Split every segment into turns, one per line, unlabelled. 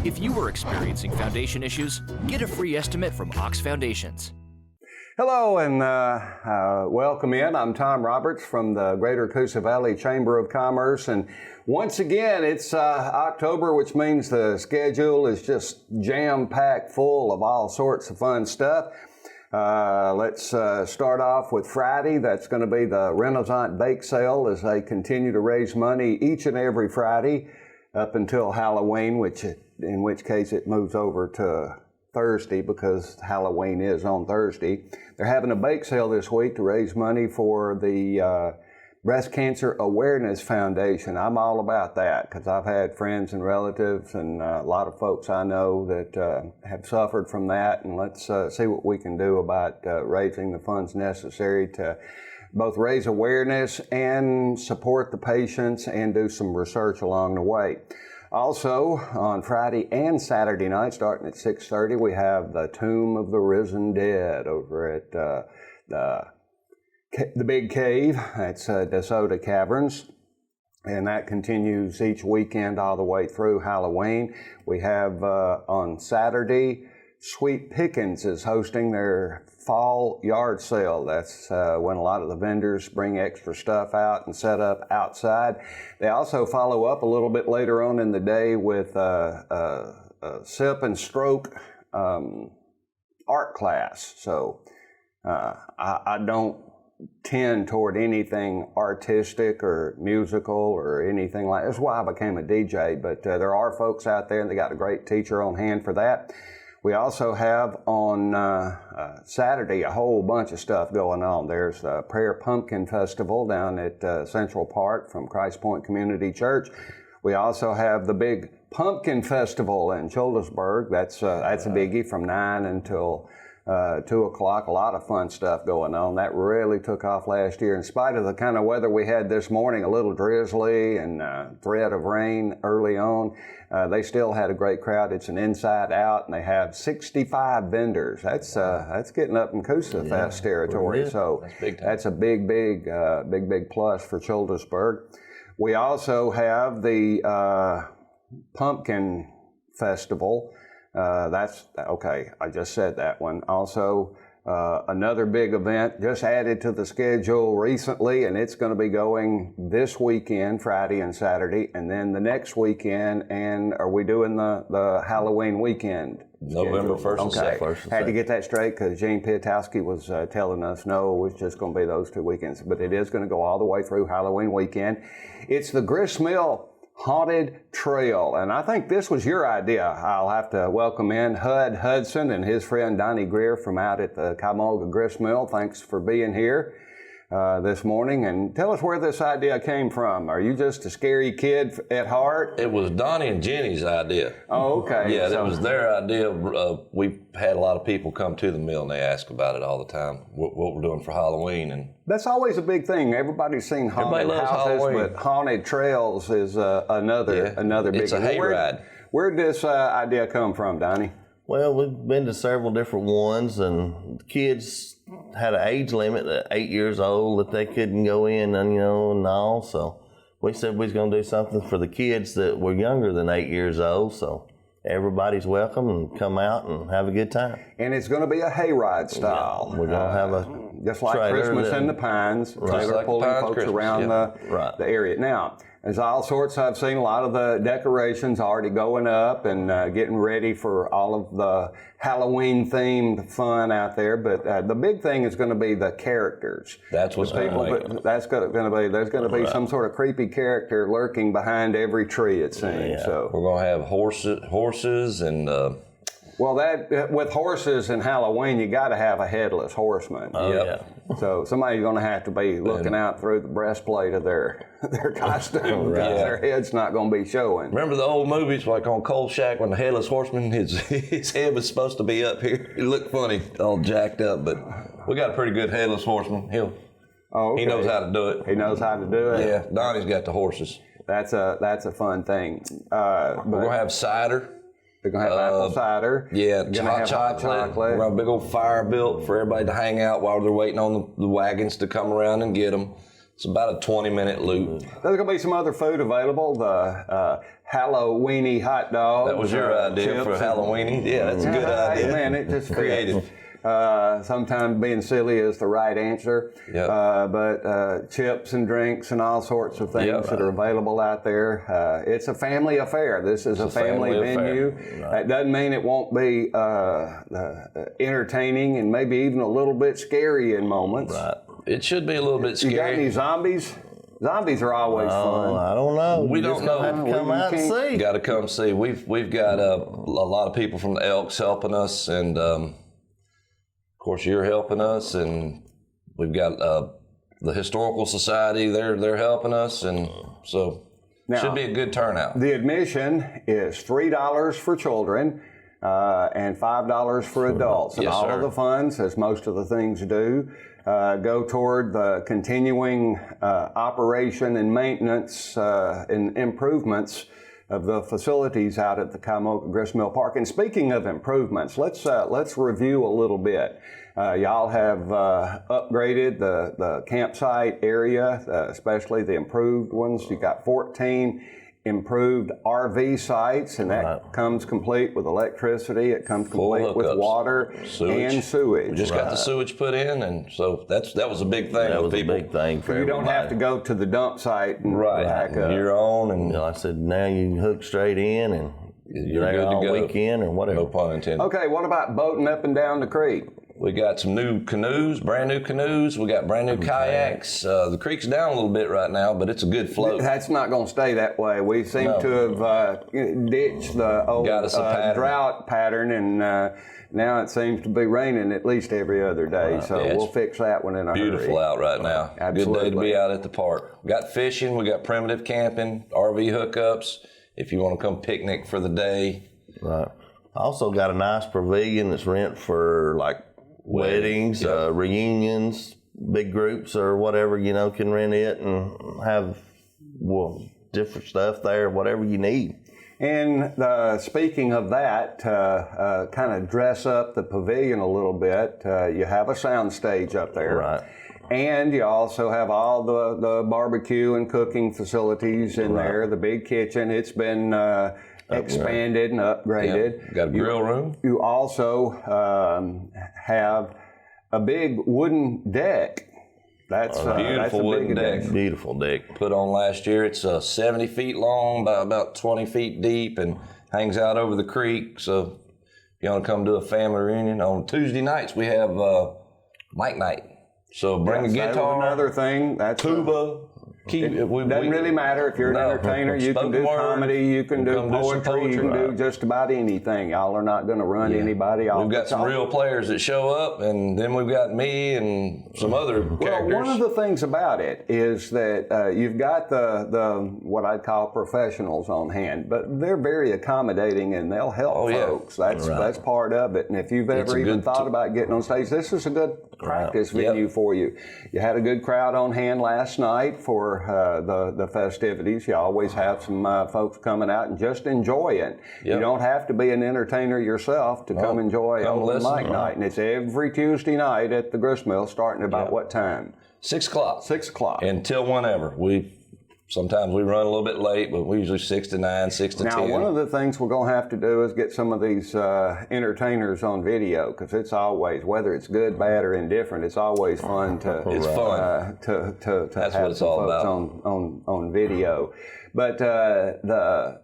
If you are experiencing foundation issues, get a free estimate from Ox Foundations.
Hello and welcome in. I'm Tom Roberts from the Greater Coosa Valley Chamber of Commerce. And once again, it's October, which means the schedule is just jam-packed full of all sorts of fun stuff. Let's start off with Friday. That's going to be the Renaissance Bake Sale as they continue to raise money each and every Friday up until Halloween, in which case it moves over to Thursday because Halloween is on Thursday. They're having a bake sale this week to raise money for the Breast Cancer Awareness Foundation. I'm all about that because I've had friends and relatives and a lot of folks I know that have suffered from that, and let's see what we can do about raising the funds necessary to both raise awareness and support the patients and do some research along the way. Also, on Friday and Saturday night, starting at 6:30, we have the Tomb of the Risen Dead over at the Big Cave. That's DeSoto Caverns, and that continues each weekend all the way through Halloween. We have on Saturday, Sweet Pickens is hosting their fall yard sale. That's when a lot of the vendors bring extra stuff out and set up outside. They also follow up a little bit later on in the day with a sip and stroke art class. So I don't tend toward anything artistic or musical or anything like that. That's why I became a DJ, but there are folks out there and they got a great teacher on hand for that. We also have on Saturday a whole bunch of stuff going on. There's the Prayer Pumpkin Festival down at Central Park from Christ Point Community Church. We also have the big Pumpkin Festival in Childersburg. That's a biggie from 9 until 2 o'clock. A lot of fun stuff going on. That really took off last year. In spite of the kind of weather we had this morning, a little drizzly and threat of rain early on, they still had a great crowd. It's an inside out, and they have 65 vendors. That's getting up in Coosa Fest territory. So that's a big plus for Childersburg. We also have the Pumpkin Festival. That's okay. I just said that one. Also, another big event just added to the schedule recently, and it's going to be going this weekend, Friday and Saturday, and then the next weekend. And are we doing the Halloween weekend?
November 1st and 2nd.
Had to get that straight because Gene Piatowski was telling us no, it was just going to be those 2 weekends, but it is going to go all the way through Halloween weekend. It's the Grist Mill Haunted Trail, and I think this was your idea. I'll have to welcome in Hudson and his friend Donnie Grier from out at the Kymulga Grist Mill. Thanks for being here this morning, and tell us where this idea came from. Are you just a scary kid at heart?
It was Donnie and Jenny's idea.
Oh, okay.
Yeah, that was their idea. We've had a lot of people come to the mill and they ask about it all the time, what we're doing for Halloween. And
that's always a big thing. Everybody's seen haunted houses,
Halloween.
But haunted trails is another big.
It's a hayride.
Where'd this idea come from, Donnie?
Well, we've been to several different ones, and the kids had an age limit at 8 years old that they couldn't go in, and all. So we said we was going to do something for the kids that were younger than 8 years old. So everybody's welcome and come out and have a good time.
And it's going to be a hayride style.
Yeah, we're going to have a
just like Christmas in the Pines. Trailer
like
pulling folks
Christmas,
around the area. Now, there's all sorts. I've seen a lot of the decorations already going up and getting ready for all of the Halloween themed fun out there. But the big thing is going to be the characters.
That's what's people.
That's going to be. There's going to be some sort of creepy character lurking behind every tree. It seems.
Yeah.
So
we're going to have horses and.
Well, that with horses in Halloween, you got to have a headless horseman.
Yeah.
So somebody's going to have to be looking out through the breastplate of their costume because their head's not going to be showing.
Remember the old movies like on Cold Shack when the headless horseman, his head was supposed to be up here. It looked funny, all jacked up, but we got a pretty good headless horseman. He knows how to do it.
He knows how to do it.
Yeah, Donnie's got the horses.
That's a fun thing.
We're going to have cider.
They're going to have apple cider.
Yeah,
hot chocolate.
We're going to have a big old fire built for everybody to hang out while they're waiting on the wagons to come around and get them. It's about a 20-minute loop.
There's going to be some other food available. The Halloweeny hot dog.
That was your idea for Halloweeny? Yeah, that's a good idea.
Man, it just
creative.
Sometimes being silly is the right answer.
Yep.
But chips and drinks and all sorts of things that are available out there. It's a family affair. This is a family venue. That doesn't mean it won't be entertaining and maybe even a little bit scary in moments.
Right. It should be a little bit scary.
You got any zombies? Zombies are always fun.
I don't know.
We don't know.
Have to come out and see.
Got to come see. We've got a lot of people from the Elks helping us, and of course you're helping us, and we've got the Historical Society. They're helping us, and so
Now,
should be a good turnout.
The admission is $3 for children and $5 for adults, and
Yes,
all
sir.
of the funds, as most of the things do, go toward the continuing operation and maintenance and improvements of the facilities out at the Kymulga Grist Mill Park. And speaking of improvements, let's review a little bit. Y'all have upgraded the campsite area, especially the improved ones. You got 14 improved RV sites, and that comes complete with electricity. It comes complete with water and sewage.
We just got the sewage put in, and so that was a big thing.
That
with
was
people.
a big thing for
You don't
everybody.
have to go to the dump site and back up.
Your own, and
Like I said, now you can hook straight in and you're
good
there
to
all
go.
weekend or whatever.
no pun intended.
Okay, what about boating up and down the creek?
We got some new canoes, brand new canoes. We got brand new kayaks. The creek's down a little bit right now, but it's a good float.
That's not going to stay that way. We seem to have ditched the old
Got us a pattern.
drought pattern, and now it seems to be raining at least every other day. So
Yeah,
we'll
it's
fix that one in a
Beautiful
hurry.
out right now.
Absolutely.
Good day to be out at the park. We got fishing. We got primitive camping, RV hookups. If you want to come picnic for the day.
Right. I also got a nice pavilion that's rent for like weddings, reunions, big groups or whatever, can rent it and have different stuff there, whatever you need.
And speaking of that, kind of dress up the pavilion a little bit. You have a sound stage up there.
Right.
And you also have all the barbecue and cooking facilities in there, the big kitchen. It's been expanded and upgraded.
Yep. Got a grill room.
You also have a big wooden deck. That's
Beautiful
that's a
wooden
big
deck.
addition.
Beautiful deck.
Put on last year. It's 70 feet long by about 20 feet deep and hangs out over the creek. So if you want to come to a family reunion, on Tuesday nights we have mic night. So bring a
That's
guitar,
another thing. That's
tuba.
Doesn't really matter if you're an entertainer. You can do
Spoken word.
comedy, you can do
Come do some
poetry, you can
poetry.
do just about anything. Y'all are not going to run anybody off.
We've got some real players that show up, and then we've got me and some other characters.
Well, one of the things about it is that you've got the what I'd call professionals on hand, but they're very accommodating and they'll help folks. That's part of it. And if you've ever even thought about getting on stage, this is a good practice venue for you. You had a good crowd on hand last night for the festivities. You always have some folks coming out and just enjoying. You don't have to be an entertainer yourself to come enjoy open mic night. And it's every Tuesday night at the Grist Mill, starting about what time?
6 o'clock.
6 o'clock.
Until whenever. Sometimes we run a little bit late, but we usually 6 to 9, 6 to 10.
Now, one of the things we're going to have to do is get some of these entertainers on video, because it's always, whether it's good, bad, or indifferent, it's always fun to
It's fun.
To
That's
have
what it's
some
all
folks
about.
on video. But the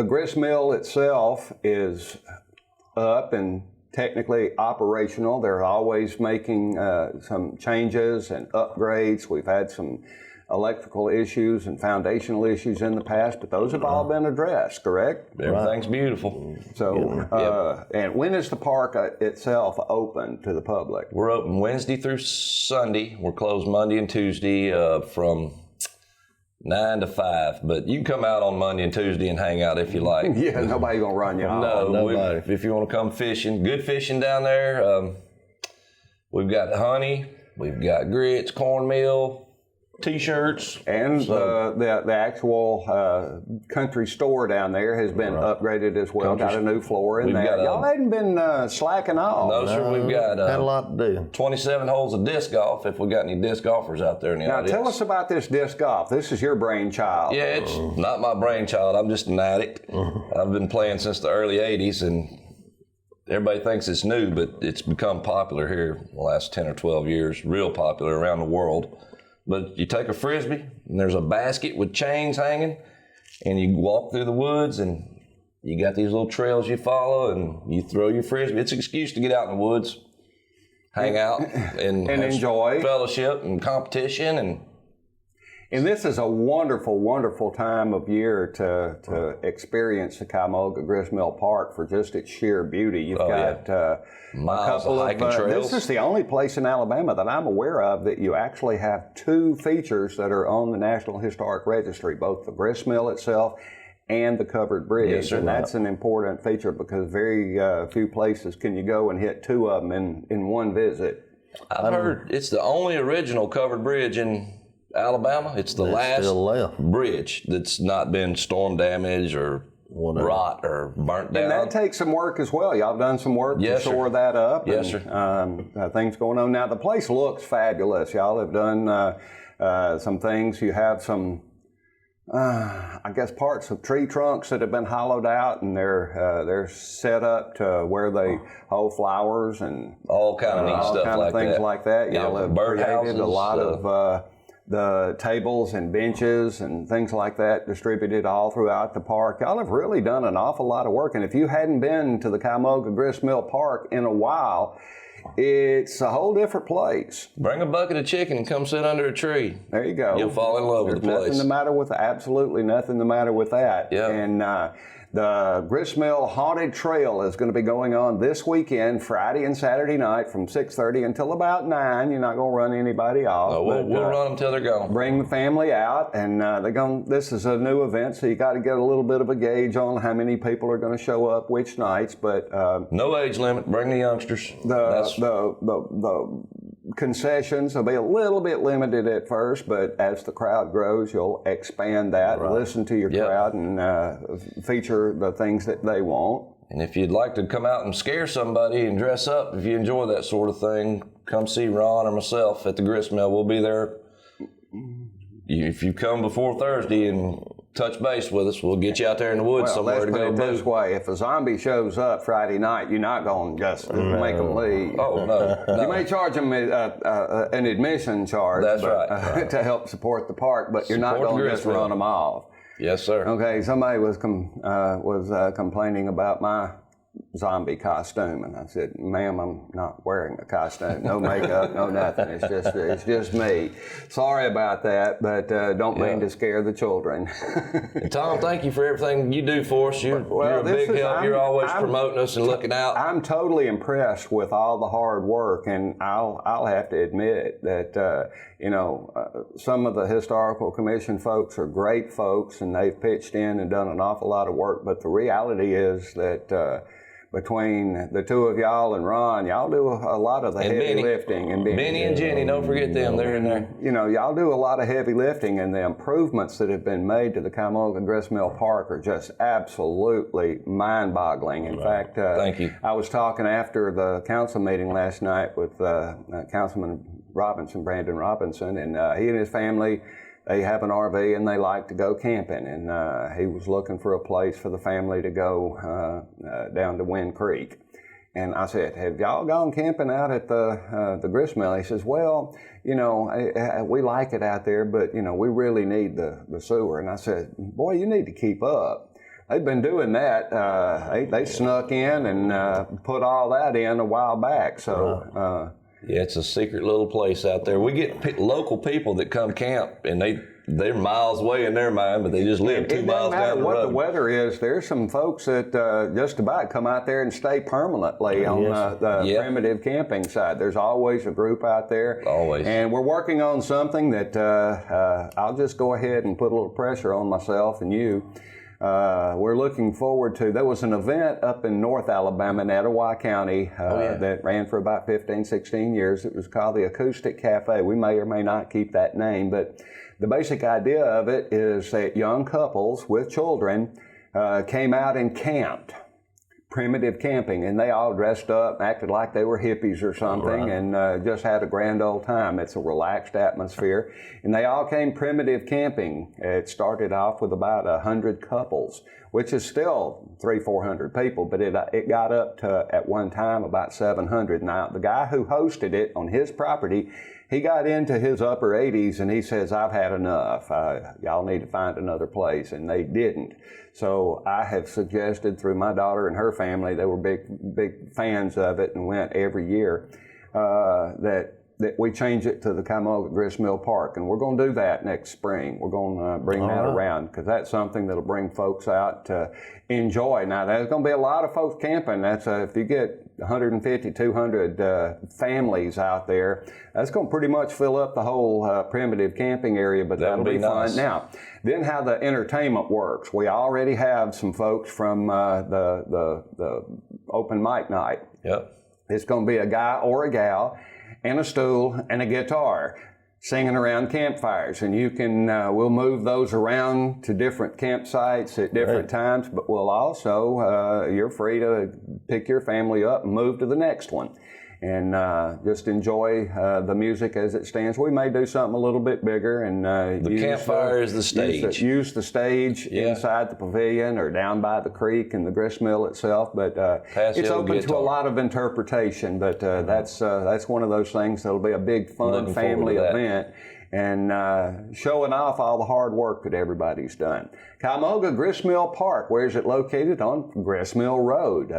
grist mill itself is up and technically operational. They're always making some changes and upgrades. We've had some electrical issues and foundational issues in the past, but those have all been addressed, correct?
Everything's beautiful.
So, and when is the park itself open to the public?
We're open Wednesday through Sunday. We're closed Monday and Tuesday from 9 to 5. But you can come out on Monday and Tuesday and hang out if you like.
Yeah, nobody's going to run you off.
No, if you want to come fishing, good fishing down there. We've got honey, we've got grits, cornmeal, T-shirts.
And the actual country store down there has been upgraded as well. Got a new floor in there. Y'all hadn't been slacking off.
No, sir. We've got
had a lot to do.
27 holes of disc golf. If we got any disc golfers out there in the audience.
Now tell us about this disc golf. This is your brainchild.
Yeah, it's not my brainchild. I'm just an addict. I've been playing since the early '80s, and everybody thinks it's new, but it's become popular here in the last 10 or 12 years. Real popular around the world. But you take a Frisbee, and there's a basket with chains hanging, and you walk through the woods, and you got these little trails you follow, and you throw your Frisbee. It's an excuse to get out in the woods, hang out, and
enjoy
fellowship and competition.
And this is a wonderful, wonderful time of year to experience the Kymulga Grist Mill Park for just its sheer beauty. You've got
miles of hiking trails.
This is the only place in Alabama that I'm aware of that you actually have two features that are on the National Historic Registry, both the grist mill itself and the covered bridge.
Yes, sir.
And that's an important feature because very few places can you go and hit two of them in one visit.
I've heard it's the only original covered bridge in Alabama. It's the last bridge that's not been storm damaged or rot or burnt down.
And that takes some work as well. Y'all done some work to shore that up.
Yes,
and,
sir.
Things going on. Now, the place looks fabulous. Y'all have done some things. You have some, I guess, parts of tree trunks that have been hollowed out, and they're set up to where they hold flowers and
all kind of neat stuff like
things
that.
like that. Y'all have created a lot of the tables and benches and things like that distributed all throughout the park. Y'all have really done an awful lot of work. And if you hadn't been to the Kymulga Grist Mill Park in a while, it's a whole different place.
Bring a bucket of chicken and come sit under a tree.
There you go.
You'll fall in love with the place.
Absolutely nothing the matter with that.
Yeah.
And the Grist Mill Haunted Trail is going to be going on this weekend, Friday and Saturday night from 6:30 until about 9. You're not going to run anybody off.
No, we'll run them till they're gone.
Bring the family out, and this is a new event, so you got to get a little bit of a gauge on how many people are going to show up which nights. But
no age limit. Bring the youngsters.
The concessions will be a little bit limited at first, but as the crowd grows, you'll expand that, listen to your crowd, and feature the things that they want.
And if you'd like to come out and scare somebody and dress up, if you enjoy that sort of thing, come see Ron or myself at the Grist Mill. We'll be there. If you come before Thursday and touch base with us, we'll get you out there in the woods somewhere to go.
Let's put it this way. If a zombie shows up Friday night, you're not going to just make them leave.
Oh, no.
You may charge them an admission charge.
That's right.
To help support the park, but you're not going to just run them off.
Yes, sir.
Okay, somebody was complaining about my zombie costume, and I said, "Ma'am, I'm not wearing a costume. No makeup, no nothing. It's just me. Sorry about that, but don't mean to scare the children."
And Tom, thank you for everything you do for us. You're a big help. You're always promoting us and looking out.
I'm totally impressed with all the hard work, and I'll have to admit that some of the historical commission folks are great folks, and they've pitched in and done an awful lot of work. But the reality is that between the two of y'all and Ron, y'all do a lot of the heavy lifting. And
Benny and Jenny, don't forget them. They're in there.
Y'all do a lot of heavy lifting, and the improvements that have been made to the Kymulga Grist Mill Park are just absolutely mind-boggling. In fact,
thank you.
I was talking after the council meeting last night with Councilman Brandon Robinson, and he and his family, they have an RV and they like to go camping, and he was looking for a place for the family to go down to Wind Creek. And I said, "Have y'all gone camping out at the grist mill?" He says, "Well, we like it out there, but we really need the sewer." And I said, "Boy, you need to keep up." They've been doing that. They snuck in and put all that in a while back. So.
Yeah, it's a secret little place out there. We get local people that come camp, and they're miles away in their mind, but they just live 2 miles down the road.
What the weather is, there's some folks that just about come out there and stay permanently on the primitive camping side. There's always a group out there.
Always.
And we're working on something that I'll just go ahead and put a little pressure on myself and you. We're looking forward to, there was an event up in North Alabama in Etowah County that ran for about 15, 16 years. It was called the Acoustic Cafe. We may or may not keep that name, but the basic idea of it is that young couples with children came out and camped. Primitive camping, and they all dressed up, acted like they were hippies or something, and just had a grand old time. It's a relaxed atmosphere, and they all came primitive camping. It started off with about 100 couples, which is still 300-400 people, but it got up to, at one time, about 700. Now, the guy who hosted it on his property, he got into his upper 80s, and he says, "I've had enough. Y'all need to find another place," and they didn't. So I have suggested through my daughter and her family, they were big fans of it and went every year, that we change it to the Kymulga Grist Mill Park. And we're going to do that next spring. We're going to bring that around, because that's something that'll bring folks out to enjoy. Now, there's going to be a lot of folks camping. That's if you get 150, 200 families out there, that's going to pretty much fill up the whole primitive camping area, but that'll be fun.
Nice.
Now, then how the entertainment works. We already have some folks from the open mic night.
Yep.
It's going to be a guy or a gal and a stool and a guitar singing around campfires, and you can we'll move those around to different campsites at different times, but we'll also you're free to pick your family up and move to the next one, and just enjoy the music as it stands. We may do something a little bit bigger, and
the campfire is the stage.
Use the stage inside the pavilion or down by the creek in the grist mill itself. But it's open to a lot of interpretation. But that's one of those things that'll be a big fun family event, and showing off all the hard work that everybody's done. Kymulga Grist Mill Park. Where is it located? On Grist Mill Road.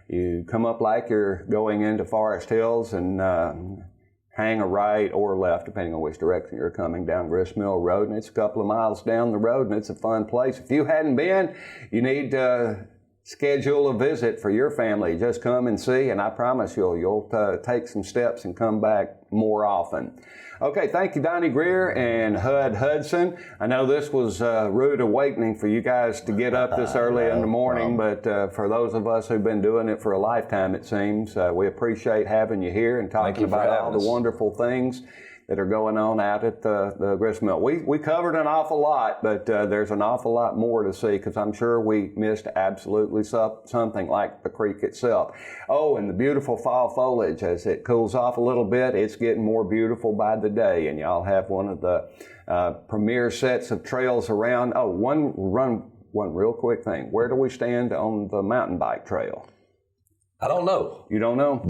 You come up like you're going into Forest Hills and hang a right or left, depending on which direction you're coming, down Grist Mill Road, and it's a couple of miles down the road, and it's a fun place. If you hadn't been, you need to schedule a visit for your family. Just come and see, and I promise you'll take some steps and come back more often. Okay, thank you, Donnie Grier and Hudson. I know this was a rude awakening for you guys to get up this early in the morning, but for those of us who've been doing it for a lifetime, it seems, we appreciate having you here and talking about all the wonderful things that are going on out at the grist mill. We covered an awful lot, but there's an awful lot more to see, because I'm sure we missed absolutely something like the creek itself. Oh, and the beautiful fall foliage. As it cools off a little bit, it's getting more beautiful by the day, and y'all have one of the premier sets of trails around. Oh, one real quick thing. Where do we stand on the mountain bike trail?
I don't know.
You don't know?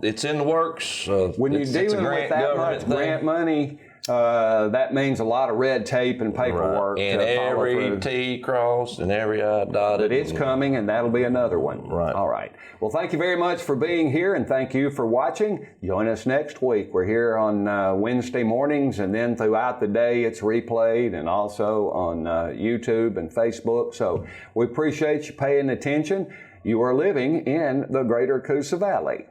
It's in the works.
When you're dealing with that much grant money, that means a lot of red tape and paperwork.
And every T crossed and every I dotted.
But it's coming, and that'll be another one.
Right.
All right. Well, thank you very much for being here, and thank you for watching. Join us next week. We're here on Wednesday mornings, and then throughout the day it's replayed, and also on YouTube and Facebook. So we appreciate you paying attention. You are living in the greater Coosa Valley.